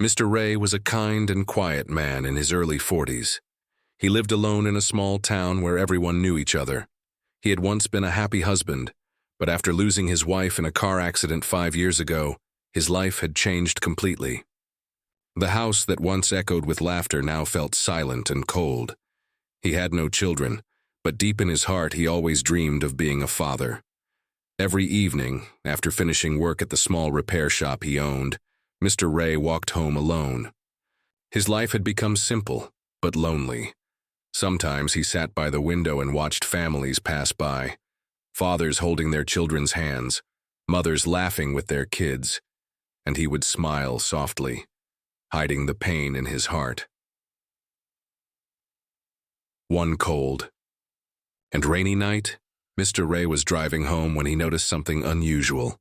Mr. Ray was a kind and quiet man in his early 40s. He lived alone in a small town where everyone knew each other. He had once been a happy husband, but after losing his wife in a car accident 5 years ago, his life had changed completely. The house that once echoed with laughter now felt silent and cold. He had no children, but deep in his heart he always dreamed of being a father. Every evening, after finishing work at the small repair shop he owned, Mr. Ray walked home alone. His life had become simple, but lonely. Sometimes he sat by the window and watched families pass by, fathers holding their children's hands, mothers laughing with their kids, and he would smile softly, hiding the pain in his heart. One cold and rainy night, Mr. Ray was driving home when he noticed something unusual.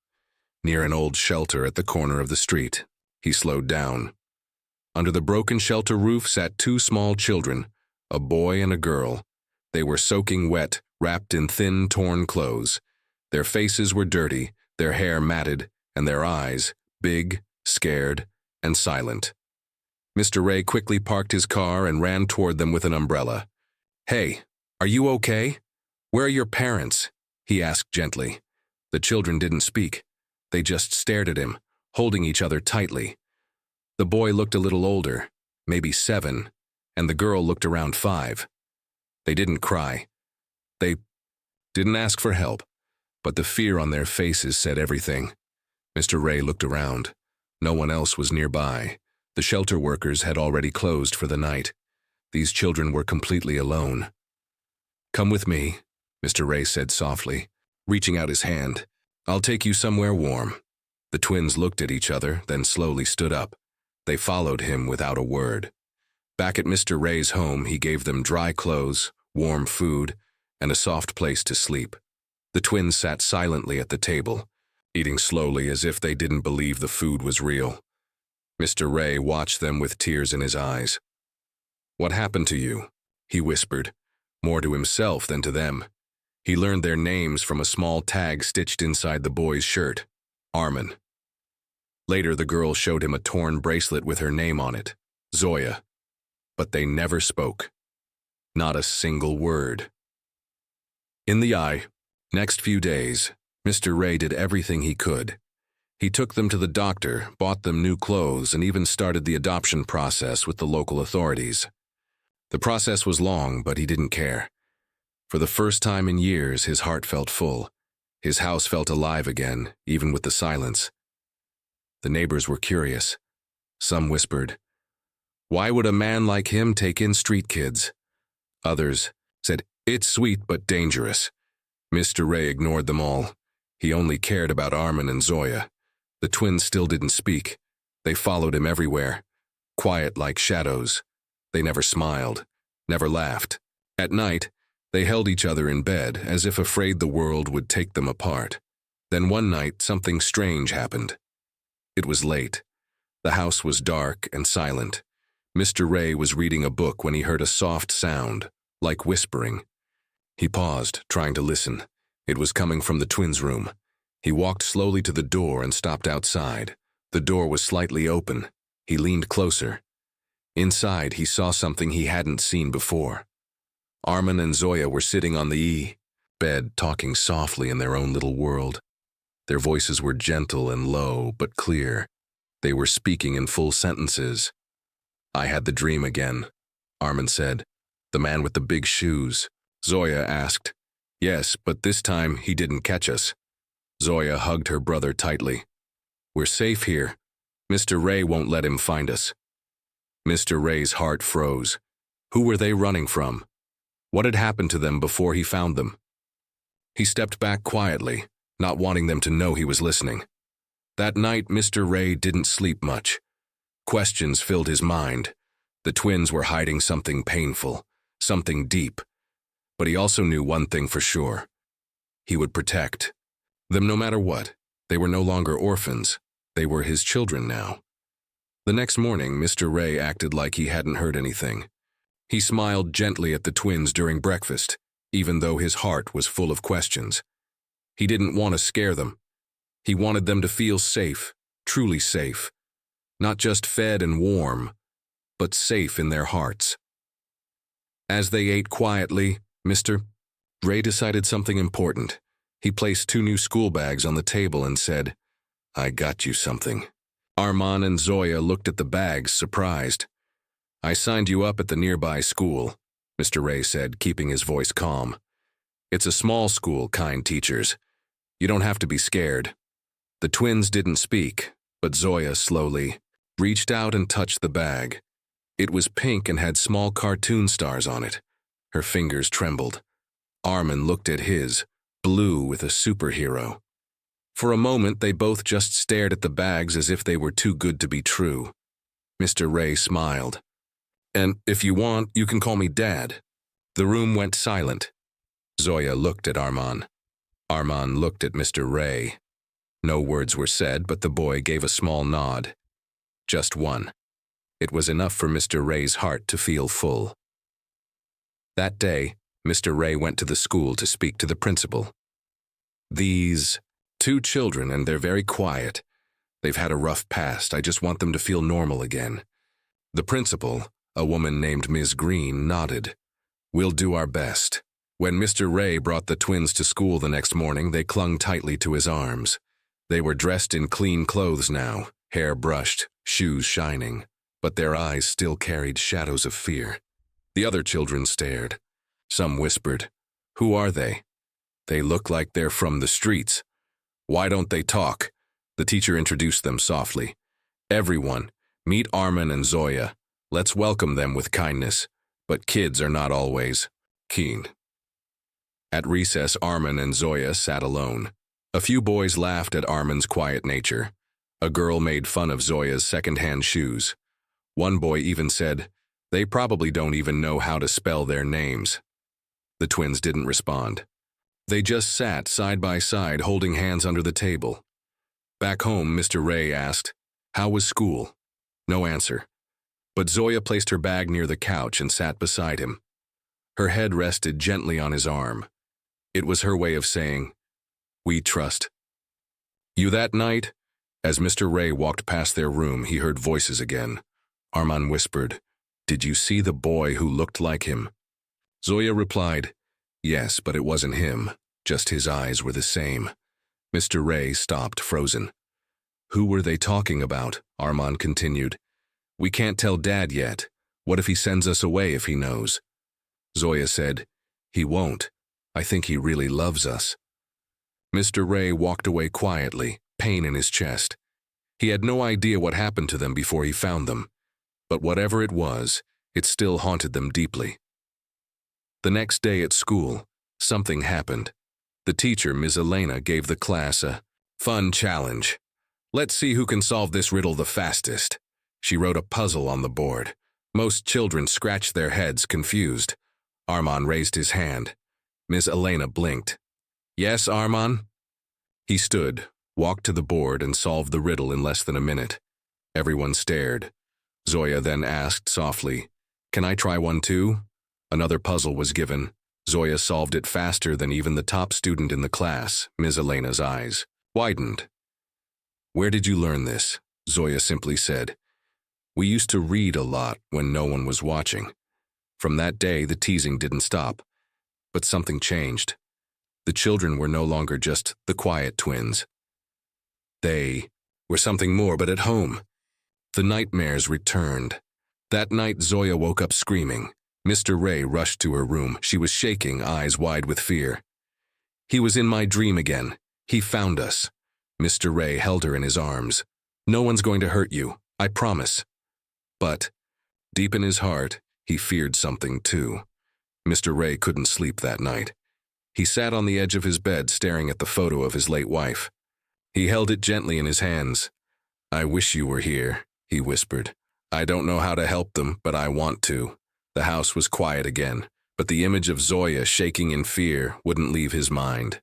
Near an old shelter at the corner of the street, he slowed down. Under the broken shelter roof sat 2 small children, a boy and a girl. They were soaking wet, wrapped in thin, torn clothes. Their faces were dirty, their hair matted, and their eyes, big, scared, and silent. Mr. Ray quickly parked his car and ran toward them with an umbrella. "Hey, are you okay? Where are your parents?" he asked gently. The children didn't speak. They just stared at him, holding each other tightly. The boy looked a little older, maybe 7, and the girl looked around 5. They didn't cry. They didn't ask for help, but the fear on their faces said everything. Mr. Ray looked around. No one else was nearby. The shelter workers had already closed for the night. These children were completely alone. "Come with me," Mr. Ray said softly, reaching out his hand. "I'll take you somewhere warm." The twins looked at each other, then slowly stood up. They followed him without a word. Back at Mr. Ray's home, he gave them dry clothes, warm food, and a soft place to sleep. The twins sat silently at the table, eating slowly as if they didn't believe the food was real. Mr. Ray watched them with tears in his eyes. "What happened to you?" he whispered, more to himself than to them. He learned their names from a small tag stitched inside the boy's shirt. Armin. Later, the girl showed him a torn bracelet with her name on it, Zoya. But they never spoke. Not a single word. In the next few days, Mr. Ray did everything he could. He took them to the doctor, bought them new clothes, and even started the adoption process with the local authorities. The process was long, but he didn't care. For the first time in years, his heart felt full. His house felt alive again, even with the silence. The neighbors were curious. Some whispered, "Why would a man like him take in street kids?" Others said, "It's sweet but dangerous." Mr. Ray ignored them all. He only cared about Armin and Zoya. The twins still didn't speak. They followed him everywhere, quiet like shadows. They never smiled, never laughed. At night, they held each other in bed, as if afraid the world would take them apart. Then one night, something strange happened. It was late. The house was dark and silent. Mr. Ray was reading a book when he heard a soft sound, like whispering. He paused, trying to listen. It was coming from the twins' room. He walked slowly to the door and stopped outside. The door was slightly open. He leaned closer. Inside, he saw something he hadn't seen before. Armin and Zoya were sitting on the bed, talking softly in their own little world. Their voices were gentle and low, but clear. They were speaking in full sentences. "I had the dream again," Armin said. "The man with the big shoes." Zoya asked. "Yes, but this time he didn't catch us." Zoya hugged her brother tightly. "We're safe here. Mr. Ray won't let him find us." Mr. Ray's heart froze. Who were they running from? What had happened to them before he found them? He stepped back quietly, not wanting them to know he was listening. That night, Mr. Ray didn't sleep much. Questions filled his mind. The twins were hiding something painful, something deep. But he also knew one thing for sure. He would protect them no matter what. They were no longer orphans. They were his children now. The next morning, Mr. Ray acted like he hadn't heard anything. He smiled gently at the twins during breakfast, even though his heart was full of questions. He didn't want to scare them. He wanted them to feel safe, truly safe. not just fed and warm, but safe in their hearts. As they ate quietly, Mr. Ray decided something important. He placed 2 new school bags on the table and said, "I got you something." Armand and Zoya looked at the bags, surprised. "I signed you up at the nearby school," Mr. Ray said, keeping his voice calm. "It's a small school, kind teachers. You don't have to be scared." The twins didn't speak, but Zoya slowly reached out and touched the bag. It was pink and had small cartoon stars on it. Her fingers trembled. Armin looked at his, blue with a superhero. For a moment, they both just stared at the bags as if they were too good to be true. Mr. Ray smiled. "And if you want, you can call me Dad." The room went silent. Zoya looked at Armand. Armand looked at Mr. Ray. No words were said, but the boy gave a small nod. Just one. It was enough for Mr. Ray's heart to feel full. That day, Mr. Ray went to the school to speak to the principal. "These 2 children, and they're very quiet. They've had a rough past. I just want them to feel normal again." The principal, a woman named Ms. Green, nodded. "We'll do our best." When Mr. Ray brought the twins to school the next morning, they clung tightly to his arms. They were dressed in clean clothes now, hair brushed, shoes shining, but their eyes still carried shadows of fear. The other children stared. Some whispered, "Who are they? They look like they're from the streets. Why don't they talk?" The teacher introduced them softly. "Everyone, meet Armin and Zoya. Let's welcome them with kindness. But kids are not always keen." At recess, Armin and Zoya sat alone. A few boys laughed at Armin's quiet nature. A girl made fun of Zoya's second-hand shoes. One boy even said, "They probably don't even know how to spell their names." The twins didn't respond. They just sat side by side, holding hands under the table. Back home, Mr. Ray asked, "How was school?" No answer. But Zoya placed her bag near the couch and sat beside him. Her head rested gently on his arm. It was her way of saying, "We trust." "You that night?" As Mr. Ray walked past their room, he heard voices again. Armand whispered, "Did you see the boy who looked like him?" Zoya replied, "Yes, but it wasn't him. Just his eyes were the same." Mr. Ray stopped, frozen. "Who were they talking about?" Armand continued. "We can't tell Dad yet. What if he sends us away if he knows?" Zoya said, "He won't. I think he really loves us." Mr. Ray walked away quietly, pain in his chest. He had no idea what happened to them before he found them. But whatever it was, it still haunted them deeply. The next day at school, something happened. The teacher, Ms. Elena, gave the class a fun challenge. "Let's see who can solve this riddle the fastest." She wrote a puzzle on the board. Most children scratched their heads, confused. Armand raised his hand. Ms. Elena blinked. "Yes, Armand?" He stood, walked to the board, and solved the riddle in less than a minute. Everyone stared. Zoya then asked softly, "Can I try one too?" Another puzzle was given. Zoya solved it faster than even the top student in the class. Ms. Elena's eyes widened. "Where did you learn this?" Zoya simply said. "We used to read a lot when no one was watching." From that day, the teasing didn't stop. But something changed. The children were no longer just the quiet twins. They were something more, but at home. The nightmares returned. That night, Zoya woke up screaming. Mr. Ray rushed to her room. She was shaking, eyes wide with fear. "He was in my dream again. He found us." Mr. Ray held her in his arms. "No one's going to hurt you, I promise." But, deep in his heart, he feared something too. Mr. Ray couldn't sleep that night. He sat on the edge of his bed staring at the photo of his late wife. He held it gently in his hands. "I wish you were here," he whispered. "I don't know how to help them, but I want to." The house was quiet again, but the image of Zoya shaking in fear wouldn't leave his mind.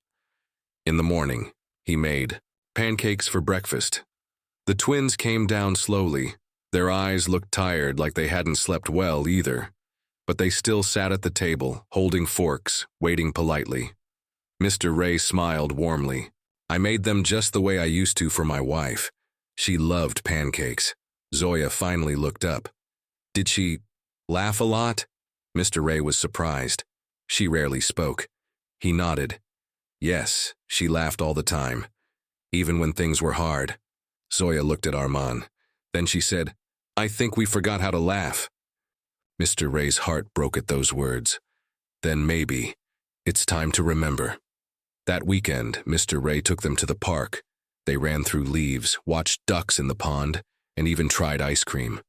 In the morning, he made pancakes for breakfast. The twins came down slowly. Their eyes looked tired, like they hadn't slept well either. But they still sat at the table, holding forks, waiting politely. Mr. Ray smiled warmly. "I made them just the way I used to for my wife. She loved pancakes." Zoya finally looked up. Did she laugh a lot? Mr. Ray was surprised. She rarely spoke. He nodded. Yes, she laughed all the time, even when things were hard. Zoya looked at Armand. Then she said, I think we forgot how to laugh. Mr. Ray's heart broke at those words. Then maybe it's time to remember. That weekend, Mr. Ray took them to the park. They ran through leaves, watched ducks in the pond, and even tried ice cream.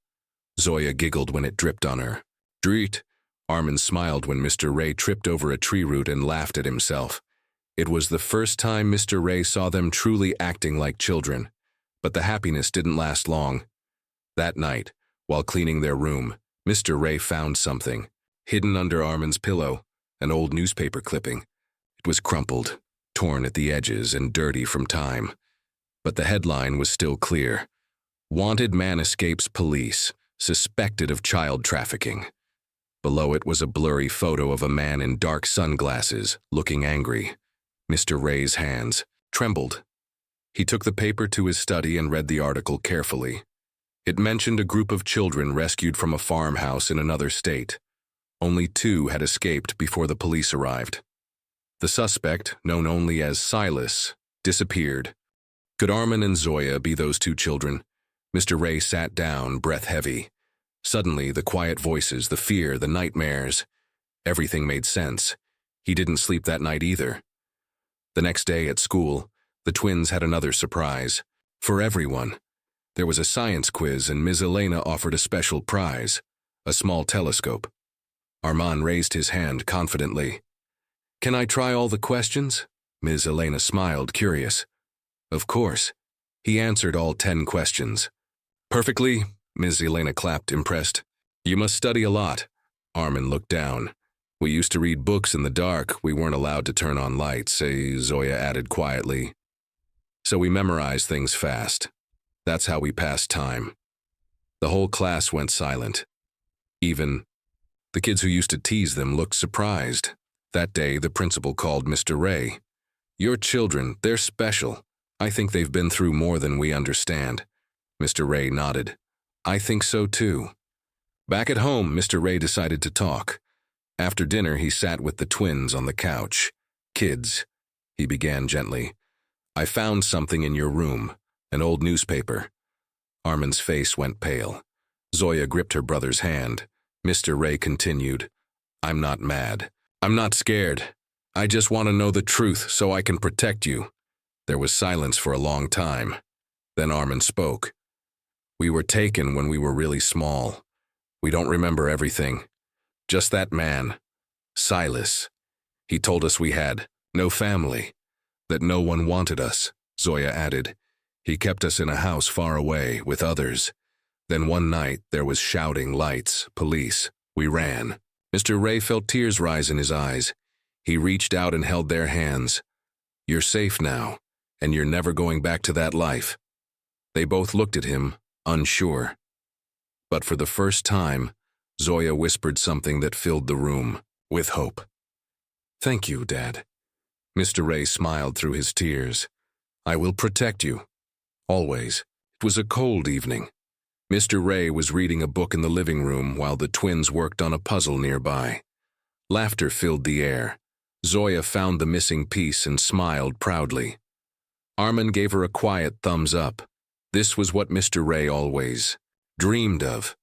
Zoya giggled when it dripped on her. Dreet! Armand smiled when Mr. Ray tripped over a tree root and laughed at himself. It was the first time Mr. Ray saw them truly acting like children. But the happiness didn't last long. That night, while cleaning their room, Mr. Ray found something. Hidden under Armand's pillow, an old newspaper clipping. It was crumpled, torn at the edges and dirty from time. But the headline was still clear. Wanted man escapes police, suspected of child trafficking. Below it was a blurry photo of a man in dark sunglasses, looking angry. Mr. Ray's hands trembled. He took the paper to his study and read the article carefully. It mentioned a group of children rescued from a farmhouse in another state. Only 2 had escaped before the police arrived. The suspect, known only as Silas, disappeared. Could Armand and Zoya be those 2 children? Mr. Ray sat down, breath heavy. Suddenly, the quiet voices, the fear, the nightmares. Everything made sense. He didn't sleep that night either. The next day at school, the twins had another surprise. For everyone. There was a science quiz and Ms. Elena offered a special prize, a small telescope. Armand raised his hand confidently. Can I try all the questions? Ms. Elena smiled, curious. Of course. He answered all 10 questions. Perfectly, Ms. Elena clapped, impressed. You must study a lot. Armand looked down. We used to read books in the dark. We weren't allowed to turn on lights, Zoya added quietly. So we memorized things fast. That's how we passed time. The whole class went silent. Even the kids who used to tease them looked surprised. That day, the principal called Mr. Ray. Your children, they're special. I think they've been through more than we understand. Mr. Ray nodded. I think so too. Back at home, Mr. Ray decided to talk. After dinner, he sat with the twins on the couch. Kids, he began gently. I found something in your room, an old newspaper. Armand's face went pale. Zoya gripped her brother's hand. Mr. Ray continued. I'm not mad. I'm not scared. I just want to know the truth so I can protect you. There was silence for a long time. Then Armand spoke. We were taken when we were really small. We don't remember everything. Just that man, Silas. He told us we had no family, that no one wanted us, Zoya added. He kept us in a house far away with others. Then one night there was shouting, lights, police. We ran. Mr. Ray felt tears rise in his eyes. He reached out and held their hands. You're safe now, and you're never going back to that life. They both looked at him, unsure. But for the first time, Zoya whispered something that filled the room with hope. Thank you, Dad. Mr. Ray smiled through his tears. I will protect you. Always. It was a cold evening. Mr. Ray was reading a book in the living room while the twins worked on a puzzle nearby. Laughter filled the air. Zoya found the missing piece and smiled proudly. Armand gave her a quiet thumbs up. This was what Mr. Ray always dreamed of.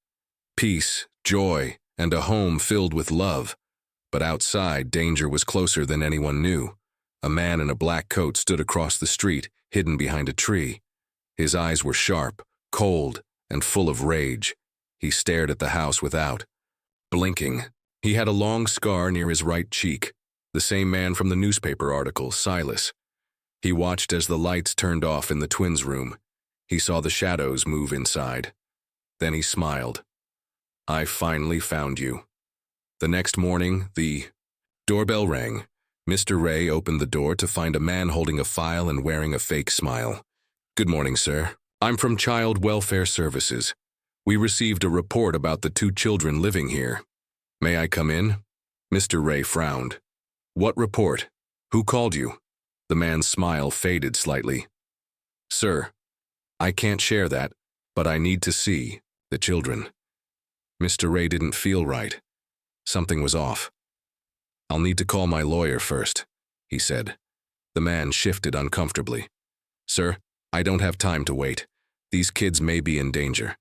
Peace, joy, and a home filled with love. But outside, danger was closer than anyone knew. A man in a black coat stood across the street, hidden behind a tree. His eyes were sharp, cold, and full of rage. He stared at the house without blinking. He had a long scar near his right cheek, the same man from the newspaper article, Silas. He watched as the lights turned off in the twins' room. He saw the shadows move inside. Then he smiled. I finally found you. The next morning, the doorbell rang. Mr. Ray opened the door to find a man holding a file and wearing a fake smile. Good morning, sir. I'm from Child Welfare Services. We received a report about the 2 children living here. May I come in? Mr. Ray frowned. What report? Who called you? The man's smile faded slightly. Sir, I can't share that. But I need to see the children. Mr. Ray didn't feel right. Something was off. I'll need to call my lawyer first, he said. The man shifted uncomfortably. Sir, I don't have time to wait. These kids may be in danger.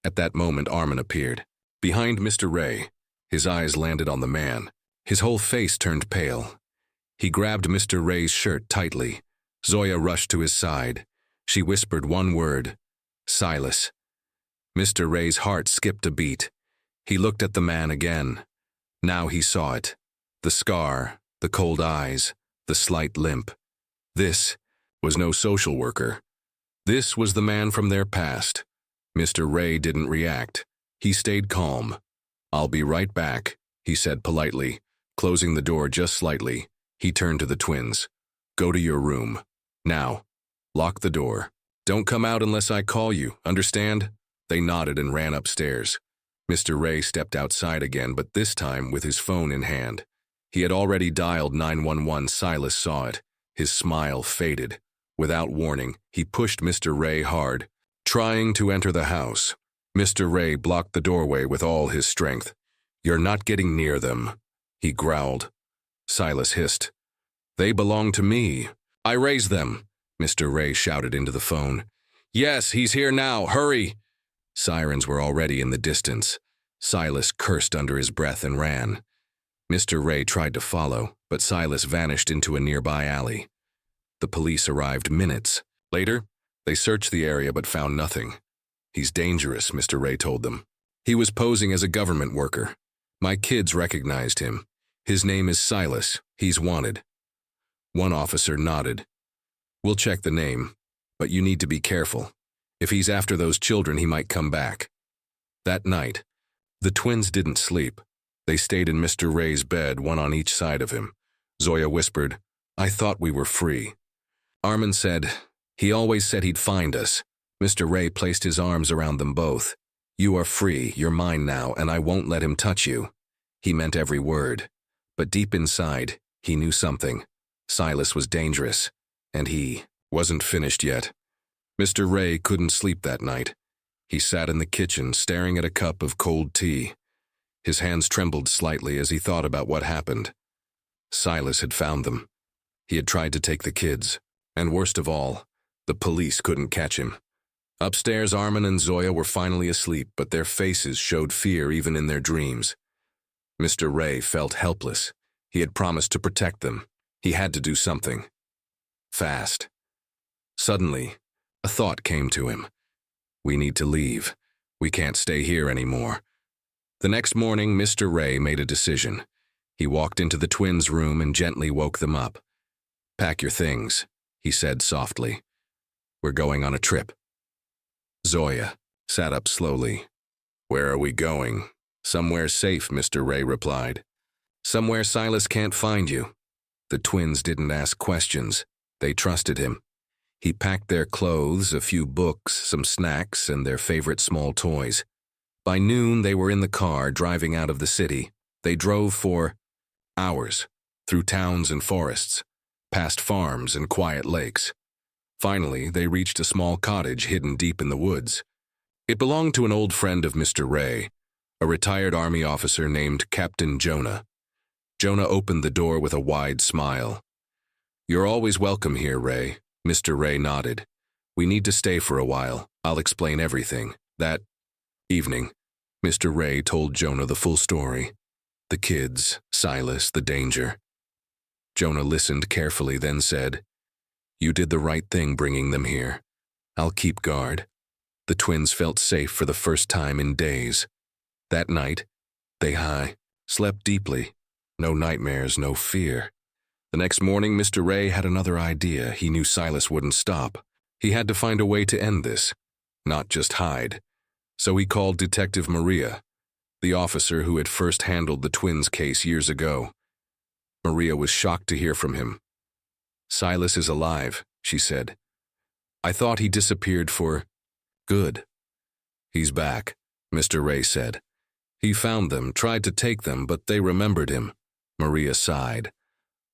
At that moment, Armin appeared. Behind Mr. Ray, his eyes landed on the man. His whole face turned pale. He grabbed Mr. Ray's shirt tightly. Zoya rushed to his side. She whispered one word, Silas. Mr. Ray's heart skipped a beat. He looked at the man again. Now he saw it. The scar, the cold eyes, the slight limp. This was no social worker. This was the man from their past. Mr. Ray didn't react. He stayed calm. I'll be right back, he said politely. Closing the door just slightly, he turned to the twins. Go to your room. Now, lock the door. Don't come out unless I call you, understand? They nodded and ran upstairs. Mr. Ray stepped outside again, but this time with his phone in hand. He had already dialed 911. Silas saw it. His smile faded. Without warning, he pushed Mr. Ray hard, trying to enter the house. Mr. Ray blocked the doorway with all his strength. You're not getting near them, he growled. Silas hissed. They belong to me. I raised them, Mr. Ray shouted into the phone. Yes, he's here now, hurry! Sirens were already in the distance. Silas cursed under his breath and ran. Mr. Ray tried to follow, but Silas vanished into a nearby alley. The police arrived minutes later. They searched the area but found nothing. He's dangerous, Mr. Ray told them. He was posing as a government worker. My kids recognized him. His name is Silas. He's wanted. One officer nodded. We'll check the name, but you need to be careful. If he's after those children, he might come back. That night, the twins didn't sleep. They stayed in Mr. Ray's bed, one on each side of him. Zoya whispered, I thought we were free. Armin said, he always said he'd find us. Mr. Ray placed his arms around them both. You are free, you're mine now, and I won't let him touch you. He meant every word. But deep inside, he knew something. Silas was dangerous, and he wasn't finished yet. Mr. Ray couldn't sleep that night. He sat in the kitchen, staring at a cup of cold tea. His hands trembled slightly as he thought about what happened. Silas had found them. He had tried to take the kids, and worst of all, the police couldn't catch him. Upstairs, Armin and Zoya were finally asleep, but their faces showed fear even in their dreams. Mr. Ray felt helpless. He had promised to protect them. He had to do something. Fast. Suddenly, a thought came to him. We need to leave. We can't stay here anymore. The next morning, Mr. Ray made a decision. He walked into the twins' room and gently woke them up. Pack your things, he said softly. We're going on a trip. Zoya sat up slowly. Where are we going? Somewhere safe, Mr. Ray replied. Somewhere Silas can't find you. The twins didn't ask questions. They trusted him. He packed their clothes, a few books, some snacks, and their favorite small toys. By noon, they were in the car driving out of the city. They drove for hours, through towns and forests, past farms and quiet lakes. Finally, they reached a small cottage hidden deep in the woods. It belonged to an old friend of Mr. Ray, a retired Army officer named Captain Jonah. Jonah opened the door with a wide smile. You're always welcome here, Ray. Mr. Ray nodded. We need to stay for a while. I'll explain everything. That evening, Mr. Ray told Jonah the full story. The kids, Silas, the danger. Jonah listened carefully, then said, You did the right thing bringing them here. I'll keep guard. The twins felt safe for the first time in days. That night, they slept deeply. No nightmares, no fear. The next morning, Mr. Ray had another idea. He knew Silas wouldn't stop. He had to find a way to end this, not just hide. So he called Detective Maria, the officer who had first handled the twins' case years ago. Maria was shocked to hear from him. Silas is alive, she said. I thought he disappeared for good. He's back, Mr. Ray said. He found them, tried to take them, but they remembered him. Maria sighed.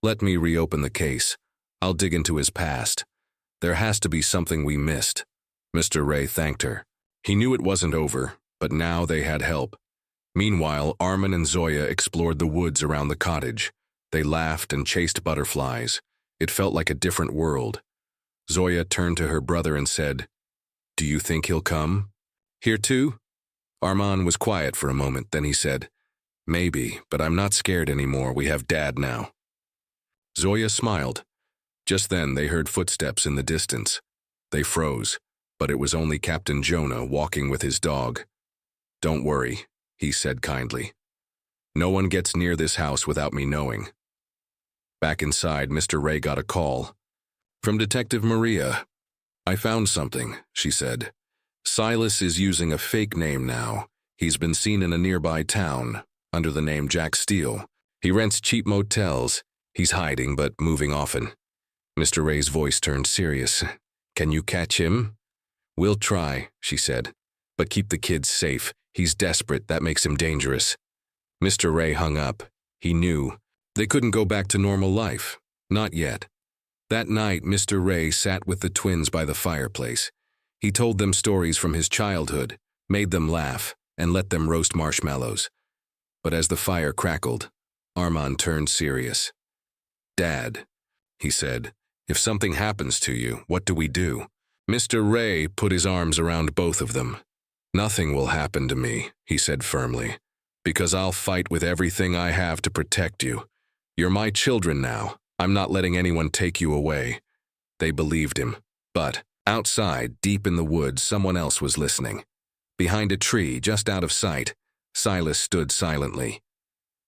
Let me reopen the case. I'll dig into his past. There has to be something we missed. Mr. Ray thanked her. He knew it wasn't over, but now they had help. Meanwhile, Armin and Zoya explored the woods around the cottage. They laughed and chased butterflies. It felt like a different world. Zoya turned to her brother and said, "Do you think he'll come? Here too?" Armin was quiet for a moment, then he said, "Maybe, but I'm not scared anymore. We have Dad now." Zoya smiled. Just then they heard footsteps in the distance. They froze, but it was only Captain Jonah walking with his dog. "Don't worry," he said kindly. "No one gets near this house without me knowing." Back inside, Mr. Ray got a call. "From Detective Maria. I found something," she said. "Silas is using a fake name now. He's been seen in a nearby town, under the name Jack Steele. He rents cheap motels. He's hiding, but moving often." Mr. Ray's voice turned serious. "Can you catch him?" "We'll try," she said. "But keep the kids safe. He's desperate. That makes him dangerous." Mr. Ray hung up. He knew. They couldn't go back to normal life. Not yet. That night, Mr. Ray sat with the twins by the fireplace. He told them stories from his childhood, made them laugh, and let them roast marshmallows. But as the fire crackled, Armin turned serious. "Dad," he said, "if something happens to you, what do we do?" Mr. Ray put his arms around both of them. "Nothing will happen to me," he said firmly, "because I'll fight with everything I have to protect you. You're my children now. I'm not letting anyone take you away." They believed him. But outside, deep in the woods, someone else was listening. Behind a tree, just out of sight, Silas stood silently.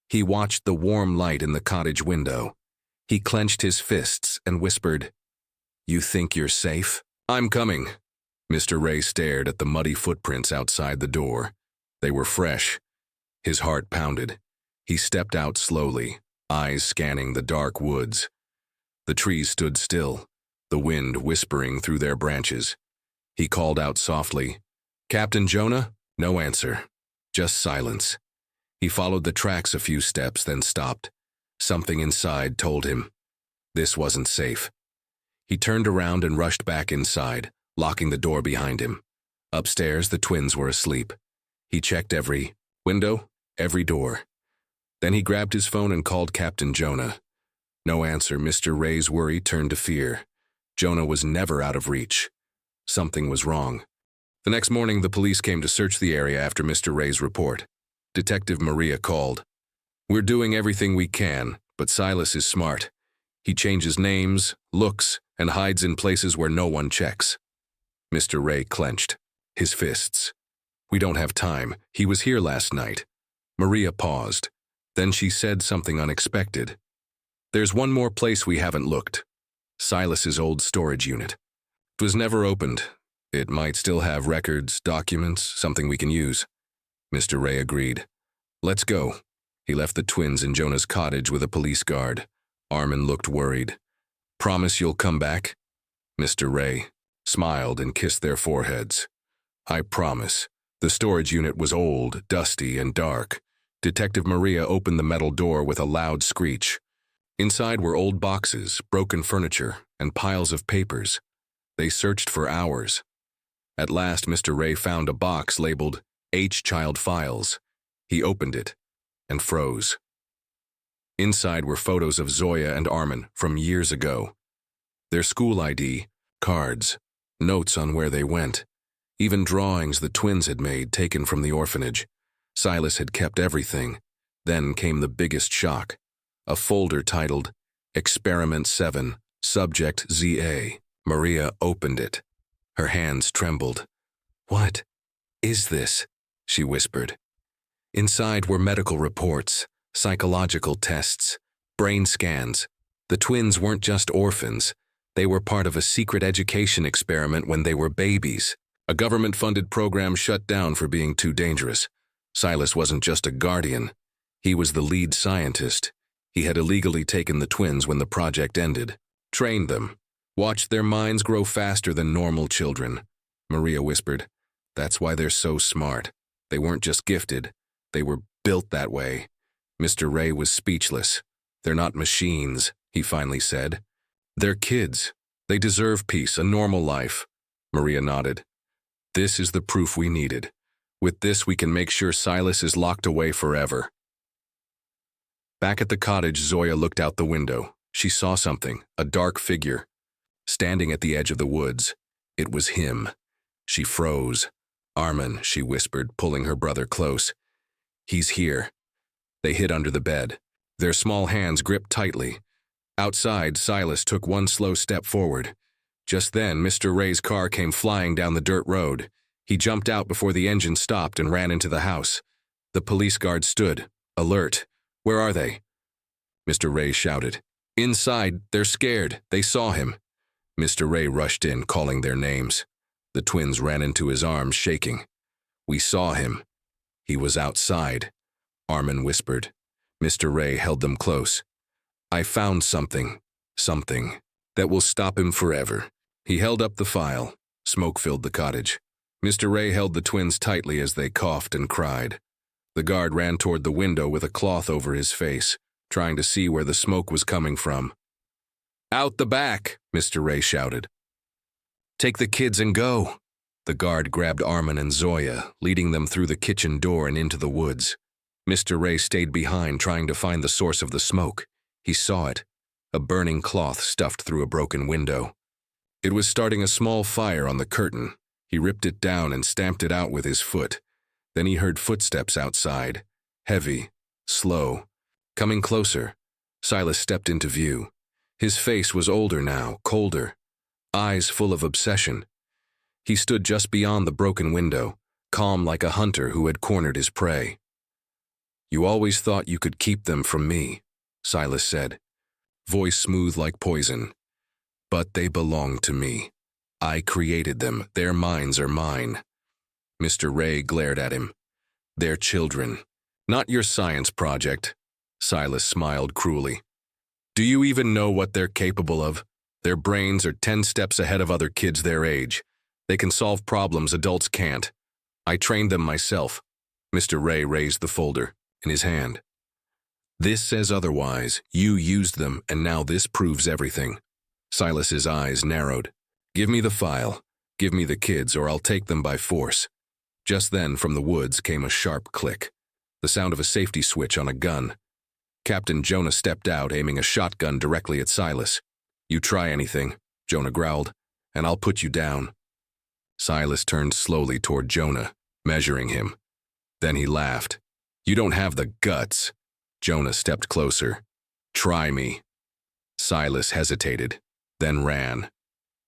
He watched the warm light in the cottage window. He clenched his fists and whispered, "You think you're safe? I'm coming." Mr. Ray stared at the muddy footprints outside the door. They were fresh. His heart pounded. He stepped out slowly, eyes scanning the dark woods. The trees stood still, the wind whispering through their branches. He called out softly, "Captain Jonah?" No answer, just silence. He followed the tracks a few steps, then stopped. Something inside told him this wasn't safe. He turned around and rushed back inside, locking the door behind him. Upstairs, the twins were asleep. He checked every window, every door. Then he grabbed his phone and called Captain Jonah. No answer. Mr. Ray's worry turned to fear. Jonah was never out of reach. Something was wrong. The next morning, the police came to search the area after Mr. Ray's report. Detective Maria called. "We're doing everything we can, but Silas is smart. He changes names, looks, and hides in places where no one checks." Mr. Ray clenched his fists. "We don't have time. He was here last night." Maria paused. Then she said something unexpected. "There's one more place we haven't looked. Silas's old storage unit. It was never opened. It might still have records, documents, something we can use." Mr. Ray agreed. "Let's go." He left the twins in Jonah's cottage with a police guard. Armin looked worried. "Promise you'll come back?" Mr. Ray smiled and kissed their foreheads. "I promise." The storage unit was old, dusty, and dark. Detective Maria opened the metal door with a loud screech. Inside were old boxes, broken furniture, and piles of papers. They searched for hours. At last, Mr. Ray found a box labeled H Child Files. He opened it and froze. Inside were photos of Zoya and Armin from years ago. Their school ID, cards, notes on where they went, even drawings the twins had made taken from the orphanage. Silas had kept everything. Then came the biggest shock. A folder titled Experiment 7, Subject ZA. Maria opened it. Her hands trembled. "What is this?" she whispered. Inside were medical reports, psychological tests, brain scans. The twins weren't just orphans. They were part of a secret education experiment when they were babies. A government-funded program shut down for being too dangerous. Silas wasn't just a guardian. He was the lead scientist. He had illegally taken the twins when the project ended, trained them, watched their minds grow faster than normal children. Maria whispered, "That's why they're so smart. They weren't just gifted. They were built that way." Mr. Ray was speechless. "They're not machines," he finally said. "They're kids. They deserve peace, a normal life." Maria nodded. This is the proof we needed. With this, we can make sure Silas is locked away forever. Back at the cottage, Zoya looked out the window. She saw something, a dark figure, standing at the edge of the woods. It was him. She froze. "Armin," she whispered, pulling her brother close. "He's here." They hid under the bed. Their small hands gripped tightly. Outside, Silas took one slow step forward. Just then, Mr. Ray's car came flying down the dirt road. He jumped out before the engine stopped and ran into the house. The police guard stood, alert. "Where are they?" Mr. Ray shouted. "Inside, they're scared. They saw him." Mr. Ray rushed in, calling their names. The twins ran into his arms, shaking. "We saw him. He was outside," Armin whispered. Mr. Ray held them close. "I found something that will stop him forever." He held up the file. Smoke filled the cottage. Mr. Ray held the twins tightly as they coughed and cried. The guard ran toward the window with a cloth over his face, trying to see where the smoke was coming from. "Out the back," Mr. Ray shouted. "Take the kids and go." The guard grabbed Armin and Zoya, leading them through the kitchen door and into the woods. Mr. Ray stayed behind, trying to find the source of the smoke. He saw it, a burning cloth stuffed through a broken window. It was starting a small fire on the curtain. He ripped it down and stamped it out with his foot. Then he heard footsteps outside, heavy, slow, coming closer. Silas stepped into view. His face was older now, colder, eyes full of obsession. He stood just beyond the broken window, calm like a hunter who had cornered his prey. "You always thought you could keep them from me," Silas said, voice smooth like poison. "But they belong to me. I created them. Their minds are mine." Mr. Ray glared at him. "They're children, not your science project." Silas smiled cruelly. "Do you even know what they're capable of? Their brains are 10 steps ahead of other kids their age. They can solve problems adults can't. I trained them myself." Mr. Ray raised the folder in his hand. "This says otherwise. You used them, and now this proves everything." Silas's eyes narrowed. "Give me the file. Give me the kids, or I'll take them by force." Just then, from the woods came a sharp click, the sound of a safety switch on a gun. Captain Jonah stepped out, aiming a shotgun directly at Silas. "You try anything," Jonah growled, "and I'll put you down." Silas turned slowly toward Jonah, measuring him. Then he laughed. "You don't have the guts." Jonah stepped closer. "Try me." Silas hesitated, then ran.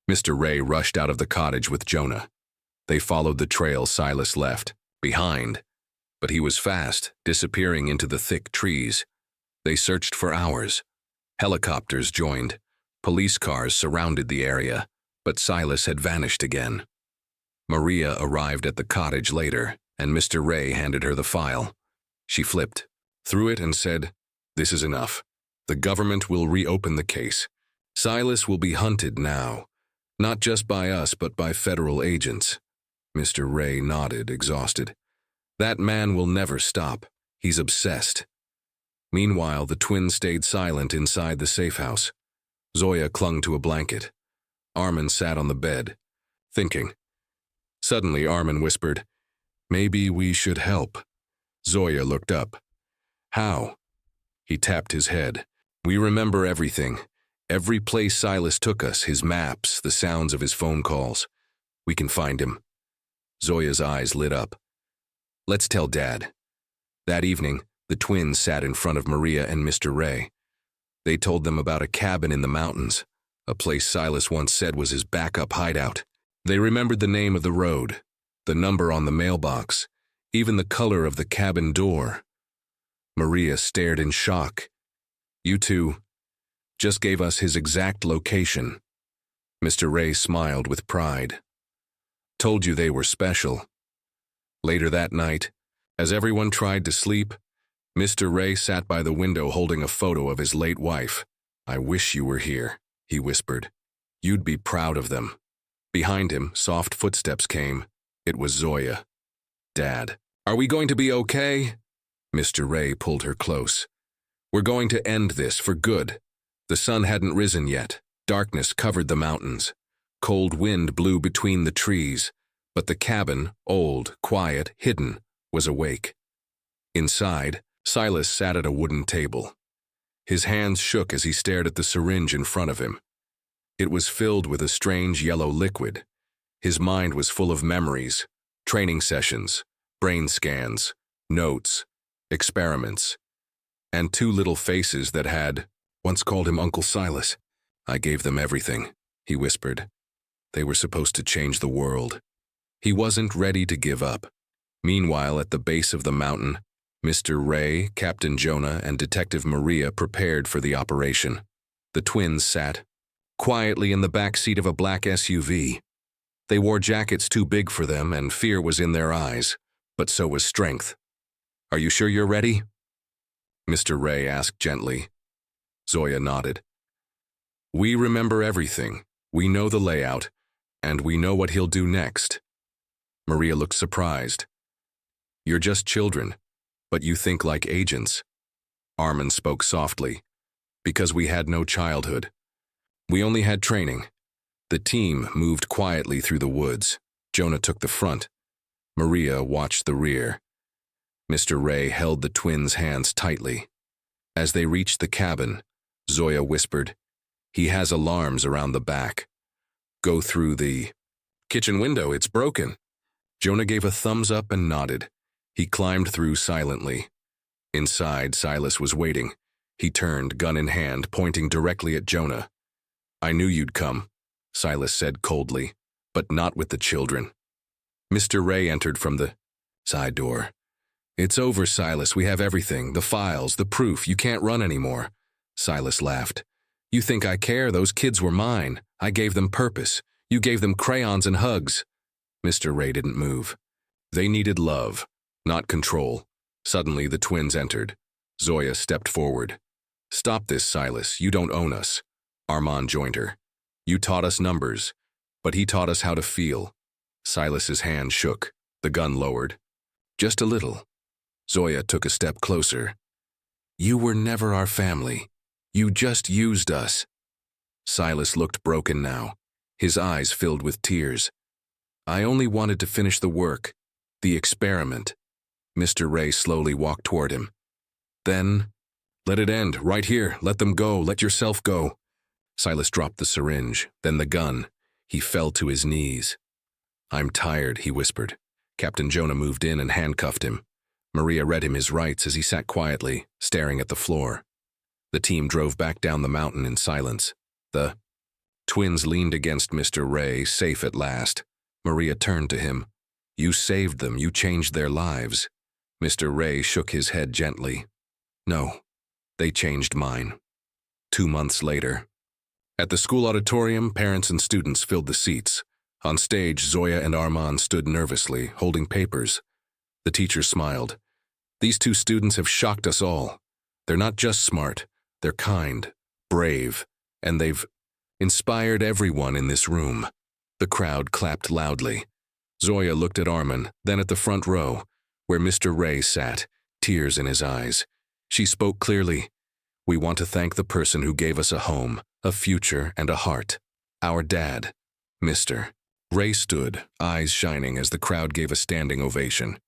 Mr. Ray rushed out of the cottage with Jonah. They followed the trail Silas left, behind. But he was fast, disappearing into the thick trees. They searched for hours. Helicopters joined. Police cars surrounded the area, but Silas had vanished again. Maria arrived at the cottage later, and Mr. Ray handed her the file. She flipped through it and said, "This is enough. The government will reopen the case. Silas will be hunted now, not just by us but by federal agents." Mr. Ray nodded, exhausted. "That man will never stop. He's obsessed." Meanwhile, the twins stayed silent inside the safe house. Zoya clung to a blanket. Armin sat on the bed, thinking. Suddenly, Armin whispered, "Maybe we should help." Zoya looked up. "How?" He tapped his head. "We remember everything. Every place Silas took us, his maps, the sounds of his phone calls. We can find him." Zoya's eyes lit up. "Let's tell Dad." That evening, the twins sat in front of Maria and Mr. Ray. They told them about a cabin in the mountains, a place Silas once said was his backup hideout. They remembered the name of the road, the number on the mailbox, even the color of the cabin door. Maria stared in shock. "You two just gave us his exact location." Mr. Ray smiled with pride. "Told you they were special." Later that night, as everyone tried to sleep, Mr. Ray sat by the window holding a photo of his late wife. "I wish you were here," he whispered. "You'd be proud of them." Behind him, soft footsteps came. It was Zoya. "Dad, are we going to be okay?" Mr. Ray pulled her close. "We're going to end this for good." The sun hadn't risen yet. Darkness covered the mountains. Cold wind blew between the trees, But the cabin, old, quiet, hidden, was awake. Inside, Silas sat at a wooden table. His hands shook as he stared at the syringe in front of him. It was filled with a strange yellow liquid. His mind was full of memories, training sessions, brain scans, notes, experiments, and two little faces that had once called him Uncle Silas. "I gave them everything," he whispered. "They were supposed to change the world." He wasn't ready to give up. Meanwhile, at the base of the mountain, Mr. Ray, Captain Jonah, and Detective Maria prepared for the operation. The twins sat quietly in the back seat of a black SUV. They wore jackets too big for them, and fear was in their eyes, but so was strength. "Are you sure you're ready?" Mr. Ray asked gently. Zoya nodded. "We remember everything. We know the layout, and we know what he'll do next." Maria looked surprised. "You're just children, but you think like agents." Armin spoke softly. "Because we had no childhood. We only had training." The team moved quietly through the woods. Jonah took the front. Maria watched the rear. Mr. Ray held the twins' hands tightly. As they reached the cabin, Zoya whispered, "He has alarms around the back. Go through the kitchen window, it's broken." Jonah gave a thumbs up and nodded. He climbed through silently. Inside, Silas was waiting. He turned, gun in hand, pointing directly at Jonah. "I knew you'd come," Silas said coldly, "but not with the children." Mr. Ray entered from the side door. "It's over, Silas. We have everything, the files, the proof. You can't run anymore." Silas laughed. "You think I care? Those kids were mine. I gave them purpose. You gave them crayons and hugs." Mr. Ray didn't move. They needed love, not control. Suddenly, the twins entered. Zoya stepped forward. "Stop this, Silas. You don't own us." Armand joined her. "You taught us numbers, but he taught us how to feel." Silas's hand shook. The gun lowered. "Just a little." Zoya took a step closer. "You were never our family. You just used us." Silas looked broken now, his eyes filled with tears. "I only wanted to finish the work, the experiment." Mr. Ray slowly walked toward him. "Then, let it end, right here. Let them go. Let yourself go." Silas dropped the syringe, then the gun. He fell to his knees. "I'm tired," he whispered. Captain Jonah moved in and handcuffed him. Maria read him his rights as he sat quietly, staring at the floor. The team drove back down the mountain in silence. The twins leaned against Mr. Ray, safe at last. Maria turned to him. "You saved them. You changed their lives." Mr. Ray shook his head gently. "No, they changed mine." 2 months later. At the school auditorium, parents and students filled the seats. On stage, Zoya and Armand stood nervously, holding papers. The teacher smiled. "These two students have shocked us all. They're not just smart, they're kind, brave, and they've inspired everyone in this room." The crowd clapped loudly. Zoya looked at Armin, then at the front row, where Mr. Ray sat, tears in his eyes. She spoke clearly. "We want to thank the person who gave us a home, a future, and a heart. Our dad, Mr." Ray stood, eyes shining as the crowd gave a standing ovation.